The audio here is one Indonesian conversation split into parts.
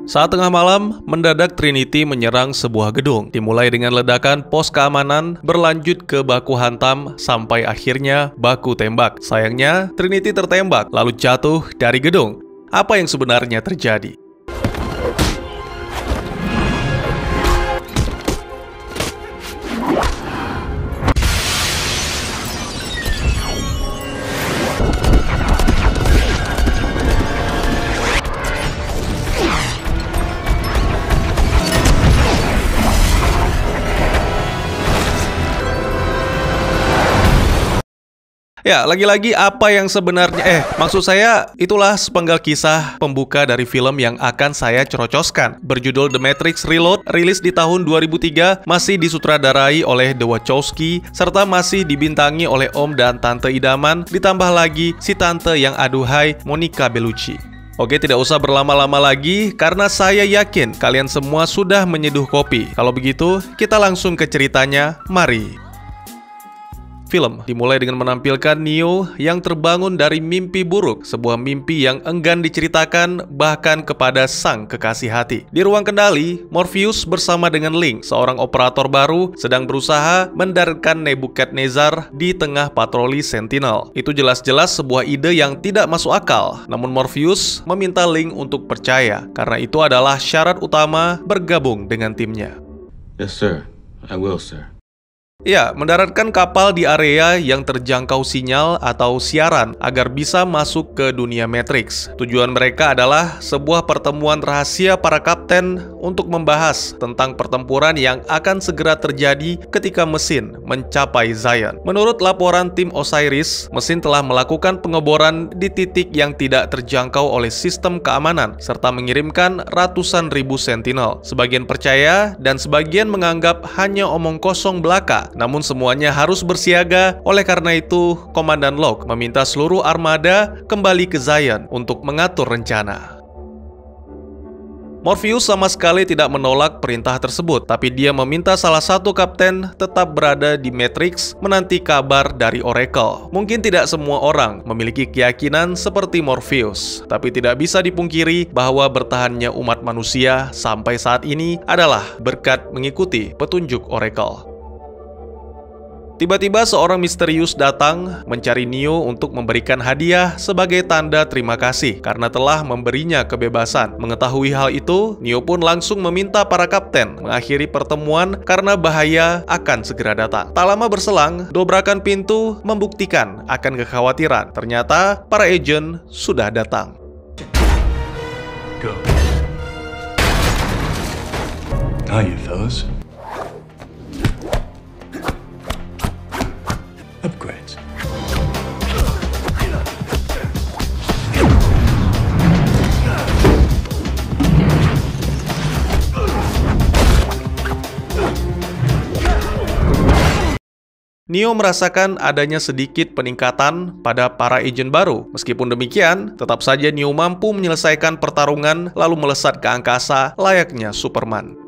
Saat tengah malam, mendadak Trinity menyerang sebuah gedung. Dimulai dengan ledakan pos keamanan, berlanjut ke baku hantam, sampai akhirnya baku tembak. Sayangnya, Trinity tertembak, lalu jatuh dari gedung. Apa yang sebenarnya terjadi? Ya, lagi-lagi apa yang sebenarnya maksud saya, itulah sepenggal kisah pembuka dari film yang akan saya cerocoskan. Berjudul The Matrix Reload, rilis di tahun 2003, masih disutradarai oleh The Wachowski, serta masih dibintangi oleh Om dan Tante idaman, ditambah lagi si tante yang aduhai, Monica Bellucci. Oke, tidak usah berlama-lama lagi, karena saya yakin kalian semua sudah menyeduh kopi. Kalau begitu, kita langsung ke ceritanya, mari. Film dimulai dengan menampilkan Neo yang terbangun dari mimpi buruk, sebuah mimpi yang enggan diceritakan bahkan kepada sang kekasih hati. Di ruang kendali, Morpheus bersama dengan Link, seorang operator baru, sedang berusaha mendaratkan Nebuchadnezzar di tengah patroli Sentinel. Itu jelas-jelas sebuah ide yang tidak masuk akal, namun Morpheus meminta Link untuk percaya, karena itu adalah syarat utama bergabung dengan timnya. Yes, sir. I will, sir. Ya, mendaratkan kapal di area yang terjangkau sinyal atau siaran agar bisa masuk ke dunia Matrix. Tujuan mereka adalah sebuah pertemuan rahasia para kapten untuk membahas tentang pertempuran yang akan segera terjadi ketika mesin mencapai Zion. Menurut laporan tim Osiris, mesin telah melakukan pengeboran di titik yang tidak terjangkau oleh sistem keamanan, serta mengirimkan ratusan ribu sentinel. Sebagian percaya dan sebagian menganggap hanya omong kosong belaka. Namun semuanya harus bersiaga, oleh karena itu Komandan Locke meminta seluruh armada kembali ke Zion untuk mengatur rencana. Morpheus sama sekali tidak menolak perintah tersebut, tapi dia meminta salah satu kapten tetap berada di Matrix menanti kabar dari Oracle. Mungkin tidak semua orang memiliki keyakinan seperti Morpheus, tapi tidak bisa dipungkiri bahwa bertahannya umat manusia sampai saat ini adalah berkat mengikuti petunjuk Oracle. Tiba-tiba seorang misterius datang mencari Neo untuk memberikan hadiah sebagai tanda terima kasih karena telah memberinya kebebasan. Mengetahui hal itu, Neo pun langsung meminta para kapten mengakhiri pertemuan karena bahaya akan segera datang. Tak lama berselang, dobrakan pintu membuktikan akan kekhawatiran. Ternyata para agen sudah datang. Go. Now you fellas. Upgrades. Neo merasakan adanya sedikit peningkatan pada para agen baru. Meskipun demikian, tetap saja Neo mampu menyelesaikan pertarungan lalu melesat ke angkasa layaknya Superman.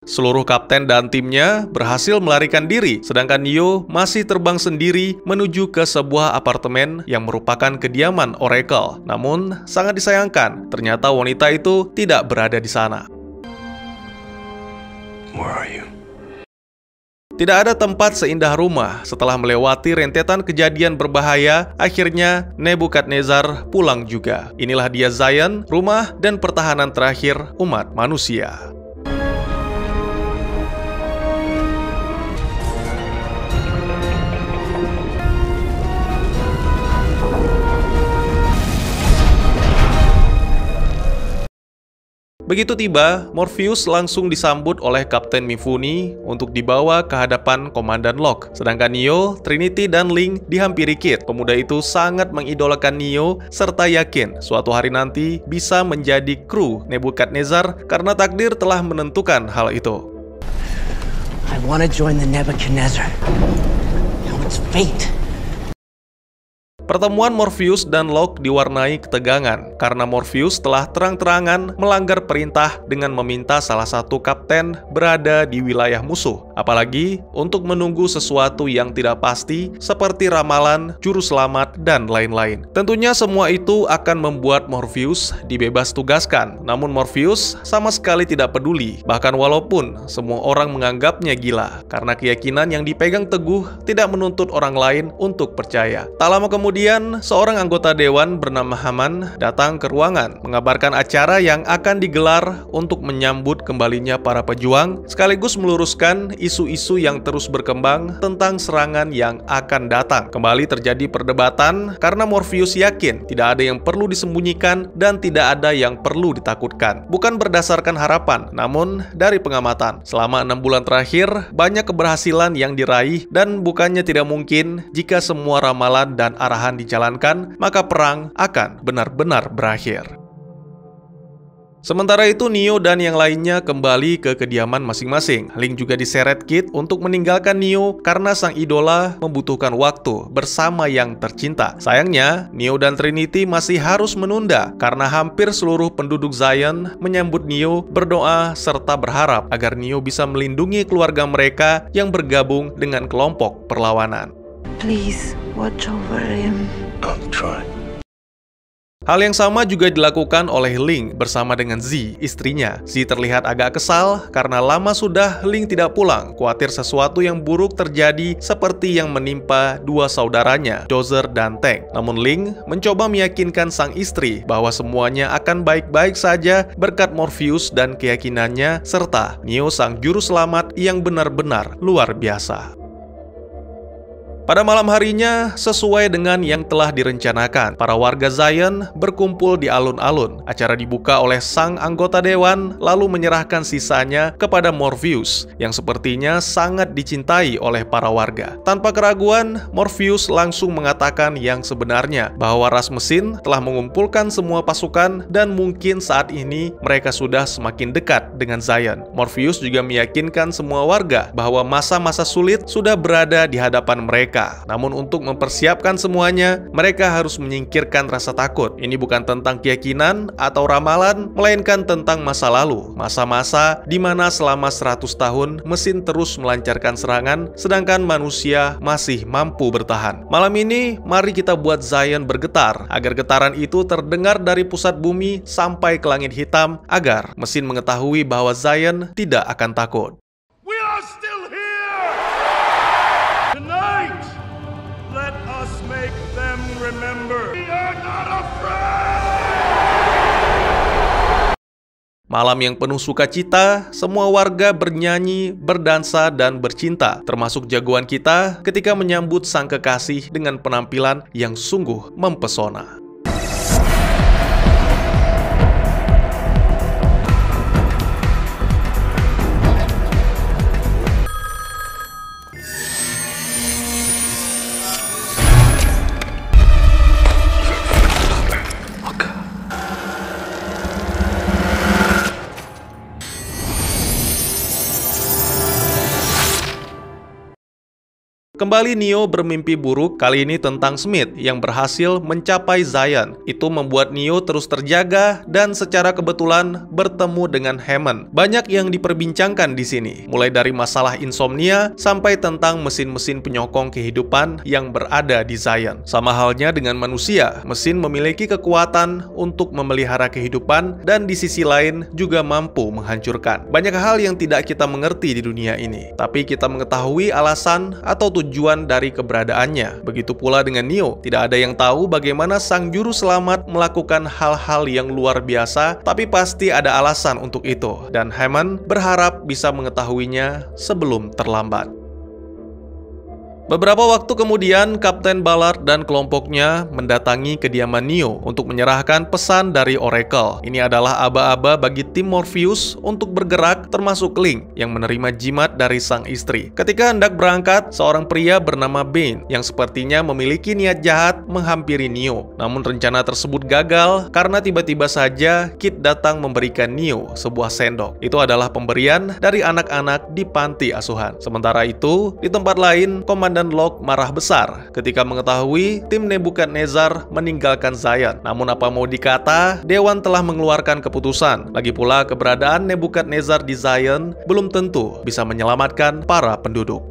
Seluruh kapten dan timnya berhasil melarikan diri, sedangkan Neo masih terbang sendiri menuju ke sebuah apartemen yang merupakan kediaman Oracle. Namun, sangat disayangkan, ternyata wanita itu tidak berada di sana. Where are you? Tidak ada tempat seindah rumah. Setelah melewati rentetan kejadian berbahaya, akhirnya Nebuchadnezzar pulang juga. Inilah dia Zion, rumah dan pertahanan terakhir umat manusia. Begitu tiba, Morpheus langsung disambut oleh Kapten Mifune untuk dibawa ke hadapan Komandan Locke. Sedangkan Neo, Trinity, dan Link dihampiri Kit. Pemuda itu sangat mengidolakan Neo serta yakin suatu hari nanti bisa menjadi kru Nebuchadnezzar karena takdir telah menentukan hal itu. I want to join the Nebuchadnezzar. No, it's fate. Pertemuan Morpheus dan Locke diwarnai ketegangan karena Morpheus telah terang-terangan melanggar perintah dengan meminta salah satu kapten berada di wilayah musuh, apalagi untuk menunggu sesuatu yang tidak pasti seperti ramalan, juru selamat, dan lain-lain. Tentunya semua itu akan membuat Morpheus dibebas tugaskan, namun Morpheus sama sekali tidak peduli, bahkan walaupun semua orang menganggapnya gila karena keyakinan yang dipegang teguh tidak menuntut orang lain untuk percaya. Tak lama kemudian, seorang anggota dewan bernama Hammond datang ke ruangan mengabarkan acara yang akan digelar untuk menyambut kembalinya para pejuang, sekaligus meluruskan isu-isu yang terus berkembang tentang serangan yang akan datang. Kembali terjadi perdebatan karena Morpheus yakin tidak ada yang perlu disembunyikan dan tidak ada yang perlu ditakutkan. Bukan berdasarkan harapan, namun dari pengamatan. Selama 6 bulan terakhir, banyak keberhasilan yang diraih dan bukannya tidak mungkin jika semua ramalan dan arahan dijalankan, maka perang akan benar-benar berakhir. Sementara itu, Neo dan yang lainnya kembali ke kediaman masing-masing. Link juga diseret Kit untuk meninggalkan Neo karena sang idola membutuhkan waktu bersama yang tercinta. Sayangnya, Neo dan Trinity masih harus menunda karena hampir seluruh penduduk Zion menyambut Neo, berdoa, serta berharap agar Neo bisa melindungi keluarga mereka yang bergabung dengan kelompok perlawanan. Please watch over him. I'll try. Hal yang sama juga dilakukan oleh Link bersama dengan Z, istrinya. Z terlihat agak kesal karena lama sudah Link tidak pulang, khawatir sesuatu yang buruk terjadi seperti yang menimpa dua saudaranya, Dozer dan Tank. Namun Link mencoba meyakinkan sang istri bahwa semuanya akan baik-baik saja berkat Morpheus dan keyakinannya, serta Neo sang juru selamat yang benar-benar luar biasa. Pada malam harinya, sesuai dengan yang telah direncanakan, para warga Zion berkumpul di alun-alun. Acara dibuka oleh sang anggota dewan, lalu menyerahkan sisanya kepada Morpheus, yang sepertinya sangat dicintai oleh para warga. Tanpa keraguan, Morpheus langsung mengatakan yang sebenarnya, bahwa ras mesin telah mengumpulkan semua pasukan dan mungkin saat ini mereka sudah semakin dekat dengan Zion. Morpheus juga meyakinkan semua warga bahwa masa-masa sulit sudah berada di hadapan mereka. Namun untuk mempersiapkan semuanya, mereka harus menyingkirkan rasa takut. Ini bukan tentang keyakinan atau ramalan, melainkan tentang masa lalu. Masa-masa di mana selama 100 tahun mesin terus melancarkan serangan, sedangkan manusia masih mampu bertahan. Malam ini, mari kita buat Zion bergetar, agar getaran itu terdengar dari pusat bumi sampai ke langit hitam, agar mesin mengetahui bahwa Zion tidak akan takut. We are still here! Tonight, let us make them remember. We are not afraid! Malam yang penuh sukacita, semua warga bernyanyi, berdansa, dan bercinta, termasuk jagoan kita ketika menyambut sang kekasih dengan penampilan yang sungguh mempesona. Kembali Neo bermimpi buruk, kali ini tentang Smith yang berhasil mencapai Zion. Itu membuat Neo terus terjaga dan secara kebetulan bertemu dengan Hammond. Banyak yang diperbincangkan di sini, mulai dari masalah insomnia sampai tentang mesin-mesin penyokong kehidupan yang berada di Zion. Sama halnya dengan manusia, mesin memiliki kekuatan untuk memelihara kehidupan dan di sisi lain juga mampu menghancurkan. Banyak hal yang tidak kita mengerti di dunia ini, tapi kita mengetahui alasan atau tujuan dari keberadaannya. Begitu pula dengan Neo, tidak ada yang tahu bagaimana sang juru selamat melakukan hal-hal yang luar biasa, tapi pasti ada alasan untuk itu, dan Hammond berharap bisa mengetahuinya sebelum terlambat. Beberapa waktu kemudian, Kapten Ballard dan kelompoknya mendatangi kediaman Neo untuk menyerahkan pesan dari Oracle. Ini adalah aba-aba bagi tim Morpheus untuk bergerak, termasuk Link yang menerima jimat dari sang istri. Ketika hendak berangkat, seorang pria bernama Bane yang sepertinya memiliki niat jahat menghampiri Neo. Namun rencana tersebut gagal karena tiba-tiba saja Kit datang memberikan Neo sebuah sendok. Itu adalah pemberian dari anak-anak di panti asuhan. Sementara itu, di tempat lain, Komandan Komandan Locke marah besar ketika mengetahui tim Nebukadnezar meninggalkan Zion. Namun apa mau dikata, Dewan telah mengeluarkan keputusan. Lagi pula keberadaan Nebukadnezar di Zion belum tentu bisa menyelamatkan para penduduk.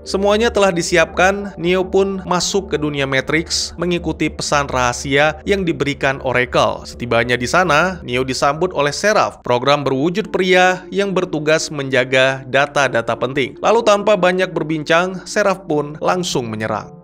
Semuanya telah disiapkan, Neo pun masuk ke dunia Matrix mengikuti pesan rahasia yang diberikan Oracle. Setibanya di sana, Neo disambut oleh Seraph, program berwujud pria yang bertugas menjaga data-data penting. Lalu tanpa banyak berbincang, Seraph pun langsung menyerang.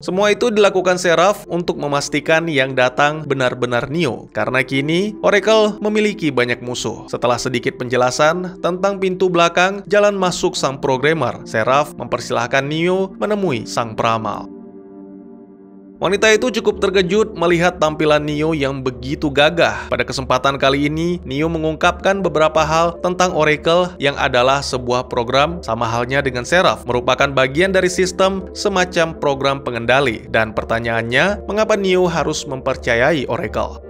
Semua itu dilakukan Seraph untuk memastikan yang datang benar-benar Neo, karena kini Oracle memiliki banyak musuh. Setelah sedikit penjelasan tentang pintu belakang jalan masuk sang programmer, Seraph mempersilahkan Neo menemui sang peramal. Wanita itu cukup terkejut melihat tampilan Neo yang begitu gagah. Pada kesempatan kali ini, Neo mengungkapkan beberapa hal tentang Oracle yang adalah sebuah program sama halnya dengan Seraph, merupakan bagian dari sistem semacam program pengendali. Dan pertanyaannya, mengapa Neo harus mempercayai Oracle?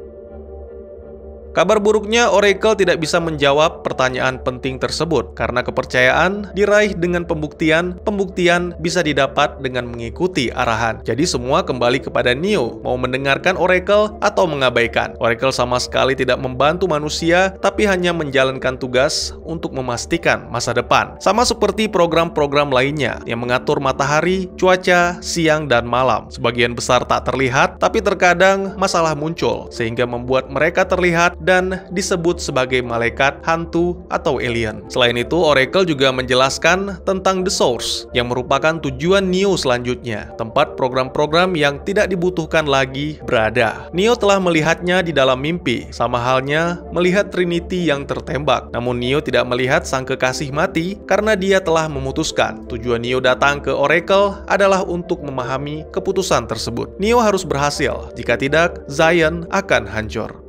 Kabar buruknya, Oracle tidak bisa menjawab pertanyaan penting tersebut karena kepercayaan diraih dengan pembuktian. Pembuktian bisa didapat dengan mengikuti arahan. Jadi semua kembali kepada Neo, mau mendengarkan Oracle atau mengabaikan. Oracle sama sekali tidak membantu manusia, tapi hanya menjalankan tugas untuk memastikan masa depan. Sama seperti program-program lainnya yang mengatur matahari, cuaca, siang, dan malam. Sebagian besar tak terlihat, tapi terkadang masalah muncul, sehingga membuat mereka terlihat dan disebut sebagai malaikat, hantu, atau alien. Selain itu, Oracle juga menjelaskan tentang The Source, yang merupakan tujuan Neo selanjutnya, tempat program-program yang tidak dibutuhkan lagi berada. Neo telah melihatnya di dalam mimpi, sama halnya melihat Trinity yang tertembak. Namun Neo tidak melihat sang kekasih mati karena dia telah memutuskan. Tujuan Neo datang ke Oracle adalah untuk memahami keputusan tersebut. Neo harus berhasil, jika tidak, Zion akan hancur.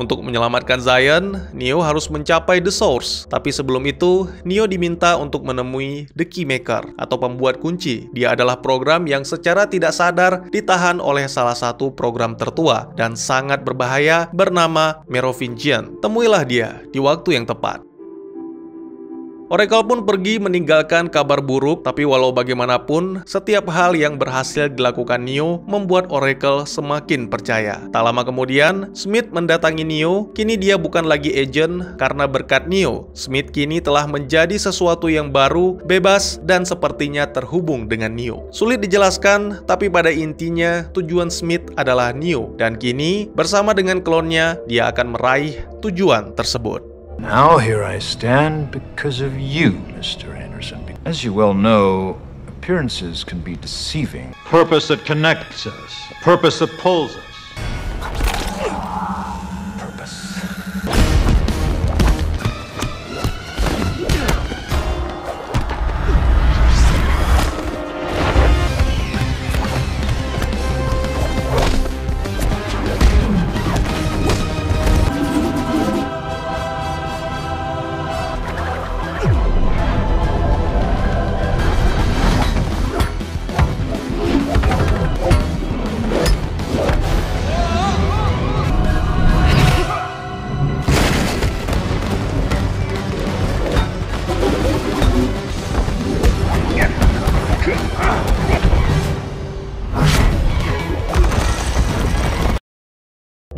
Untuk menyelamatkan Zion, Neo harus mencapai The Source. Tapi sebelum itu, Neo diminta untuk menemui The Keymaker atau pembuat kunci. Dia adalah program yang secara tidak sadar ditahan oleh salah satu program tertua dan sangat berbahaya bernama Merovingian. Temuilah dia di waktu yang tepat. Oracle pun pergi meninggalkan kabar buruk, tapi walau bagaimanapun, setiap hal yang berhasil dilakukan Neo membuat Oracle semakin percaya. Tak lama kemudian, Smith mendatangi Neo. Kini dia bukan lagi agent karena berkat Neo, Smith kini telah menjadi sesuatu yang baru, bebas, dan sepertinya terhubung dengan Neo. Sulit dijelaskan, tapi pada intinya tujuan Smith adalah Neo, dan kini bersama dengan klonnya, dia akan meraih tujuan tersebut. Now here I stand because of you, Mr. Anderson. As you well know, appearances can be deceiving. Purpose that connects us, purpose that pulls us.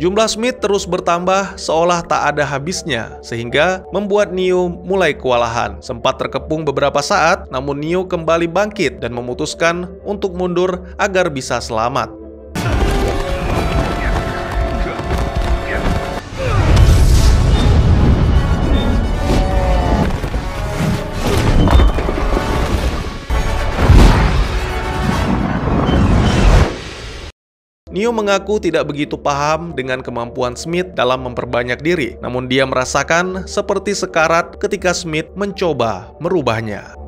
Jumlah Smith terus bertambah seolah tak ada habisnya, sehingga membuat Neo mulai kewalahan. Sempat terkepung beberapa saat, namun Neo kembali bangkit dan memutuskan untuk mundur agar bisa selamat. Neo mengaku tidak begitu paham dengan kemampuan Smith dalam memperbanyak diri, namun dia merasakan seperti sekarat ketika Smith mencoba merubahnya.